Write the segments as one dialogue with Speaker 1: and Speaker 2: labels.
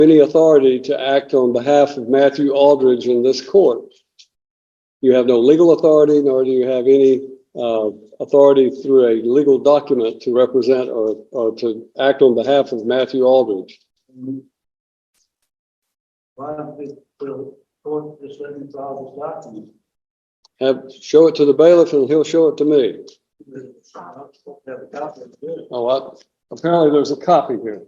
Speaker 1: any authority to act on behalf of Matthew Aldridge in this court. You have no legal authority, nor do you have any authority through a legal document to represent or to act on behalf of Matthew Aldridge.
Speaker 2: Why don't we court just let me file this document?
Speaker 1: Show it to the bailiff and he'll show it to me. Apparently there's a copy here.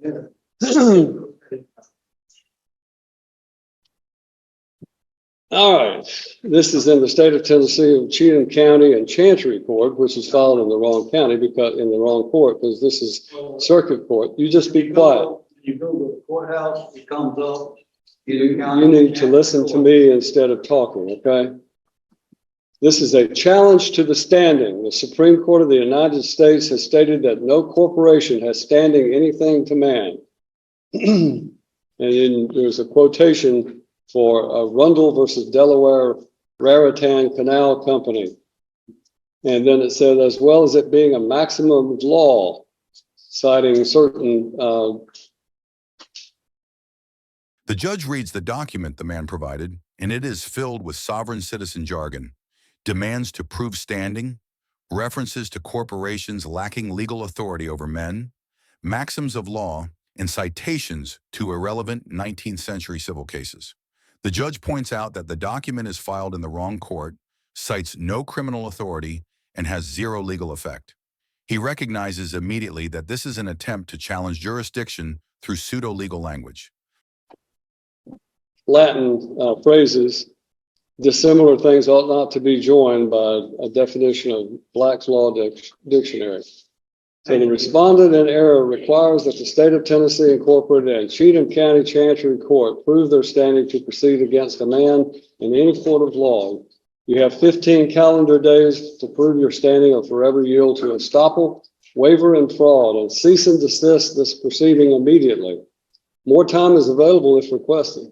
Speaker 1: All right, this is in the state of Tennessee of Cheatham County and Chancery Court, which is filed in the wrong county because in the wrong court, because this is circuit court. You just be quiet.
Speaker 2: You go to the courthouse, it comes up.
Speaker 1: You need to listen to me instead of talking, okay? This is a challenge to the standing. The Supreme Court of the United States has stated that no corporation has standing anything to man. And then there's a quotation for Rundle versus Delaware Raritan Canal Company. And then it said, as well as it being a maximum of law, citing certain...
Speaker 3: The judge reads the document the man provided, and it is filled with sovereign citizen jargon, demands to prove standing, references to corporations lacking legal authority over men, maxims of law, and citations to irrelevant 19th century civil cases. The judge points out that the document is filed in the wrong court, cites no criminal authority, and has zero legal effect. He recognizes immediately that this is an attempt to challenge jurisdiction through pseudo-legal language.
Speaker 1: Latin phrases, dissimilar things ought not to be joined by a definition of Black's Law Dictionary. So the respondent in error requires that the state of Tennessee Incorporated and Cheatham County Chancery Court prove their standing to proceed against a man in any court of law. You have 15 calendar days to prove your standing or forever yield to estoppel, waiver, and fraud, and cease and desist this proceeding immediately. More time is available if requested.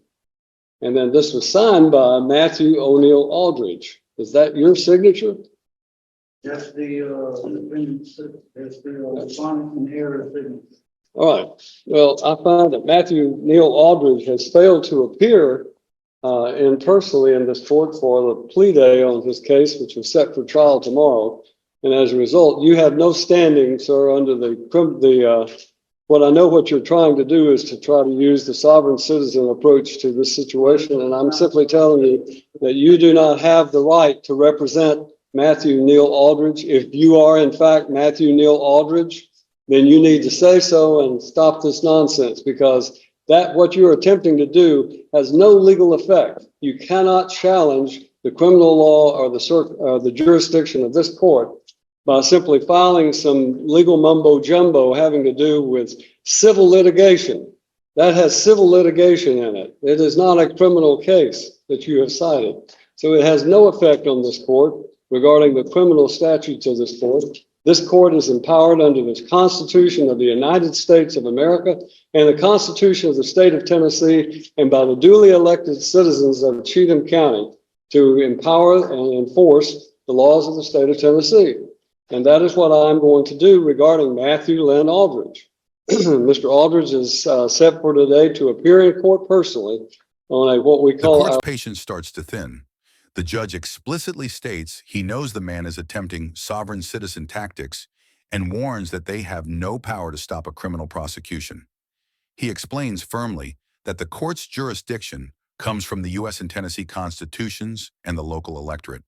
Speaker 1: And then this was signed by Matthew O'Neill Aldridge. Is that your signature?
Speaker 2: That's the respondent in error signature.
Speaker 1: All right. Well, I find that Matthew Neal Aldridge has failed to appear personally in this court for the plea day on his case, which is set for trial tomorrow. And as a result, you have no standing, sir, under what I know what you're trying to do is to try to use the sovereign citizen approach to this situation. And I'm simply telling you that you do not have the right to represent Matthew Neal Aldridge. If you are, in fact, Matthew Neal Aldridge, then you need to say so and stop this nonsense, because what you're attempting to do has no legal effect. You cannot challenge the criminal law or the jurisdiction of this court by simply filing some legal mumbo jumbo having to do with civil litigation. That has civil litigation in it. It is not a criminal case that you have cited. So it has no effect on this court regarding the criminal statutes of this court. This court is empowered under the Constitution of the United States of America and the Constitution of the state of Tennessee, and by the duly elected citizens of Cheatham County to empower and enforce the laws of the state of Tennessee. And that is what I'm going to do regarding Matthew Lynn Aldridge. Mr. Aldridge is set for today to appear in court personally on what we call...
Speaker 3: The court's patience starts to thin. The judge explicitly states he knows the man is attempting sovereign citizen tactics and warns that they have no power to stop a criminal prosecution. He explains firmly that the court's jurisdiction comes from the U.S. and Tennessee constitutions and the local electorate.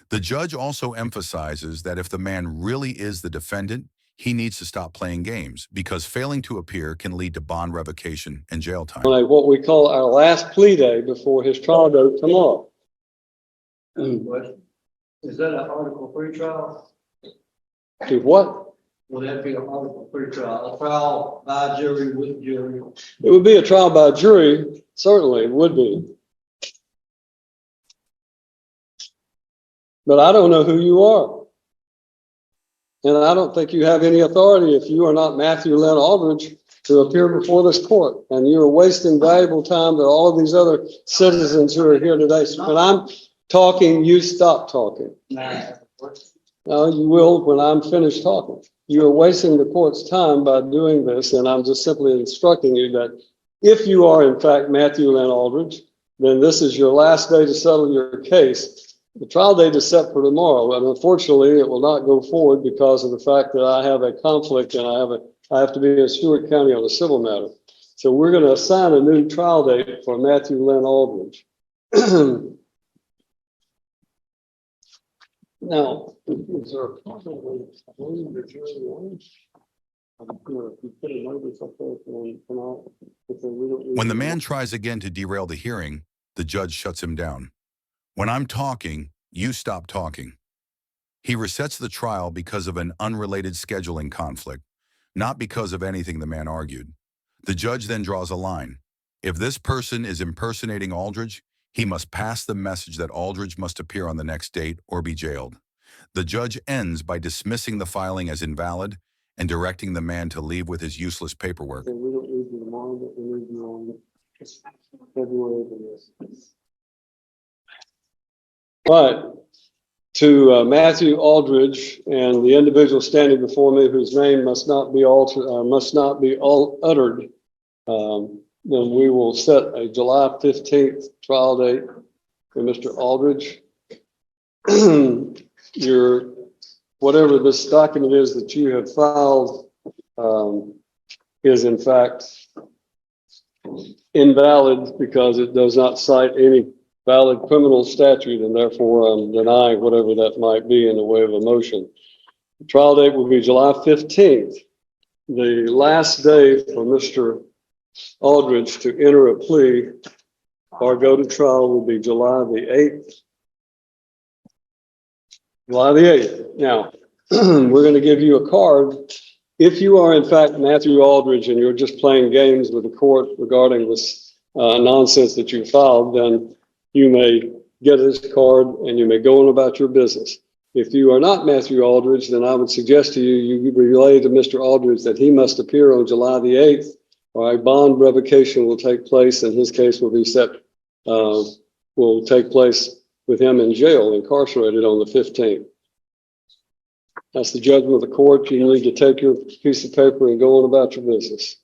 Speaker 3: The judge also emphasizes that if the man really is the defendant, he needs to stop playing games, because failing to appear can lead to bond revocation and jail time.
Speaker 1: What we call our last plea day before his trial date tomorrow.
Speaker 2: Is that an article pre-trial?
Speaker 1: To what?
Speaker 2: Will that be an article pre-trial? A trial by jury with jury?
Speaker 1: It would be a trial by jury. Certainly it would be. But I don't know who you are. And I don't think you have any authority if you are not Matthew Lynn Aldridge to appear before this court. And you're wasting valuable time to all of these other citizens who are here today. So when I'm talking, you stop talking. No, you will when I'm finished talking. You are wasting the court's time by doing this, and I'm just simply instructing you that If you are, in fact, Matthew Lynn Aldridge, then this is your last day to settle your case. The trial date is set for tomorrow, and unfortunately, it will not go forward because of the fact that I have a conflict and I have to be in Stewart County on a civil matter. So we're going to assign a new trial date for Matthew Lynn Aldridge. Now, is there a problem with the jury warrants?
Speaker 3: When the man tries again to derail the hearing, the judge shuts him down. When I'm talking, you stop talking. He resets the trial because of an unrelated scheduling conflict, not because of anything the man argued. The judge then draws a line. If this person is impersonating Aldridge, he must pass the message that Aldridge must appear on the next date or be jailed. The judge ends by dismissing the filing as invalid and directing the man to leave with his useless paperwork.
Speaker 1: We don't need you tomorrow, but we need you on February the 6th. Right. To Matthew Aldridge and the individual standing before me whose name must not be uttered, then we will set a July 15th trial date for Mr. Aldridge. Whatever this document is that you have filed is in fact invalid because it does not cite any valid criminal statute, and therefore I'm denying whatever that might be in the way of a motion. The trial date will be July 15th. The last day for Mr. Aldridge to enter a plea or go to trial will be July the 8th. July the 8th. Now, we're going to give you a card. If you are, in fact, Matthew Aldridge and you're just playing games with the court regarding this nonsense that you filed, then you may get this card and you may go on about your business. If you are not Matthew Aldridge, then I would suggest to you, you relay to Mr. Aldridge that he must appear on July the 8th, or a bond revocation will take place, and his case will be will take place with him in jail, incarcerated on the 15th. That's the judgment of the court. You need to take your piece of paper and go on about your business.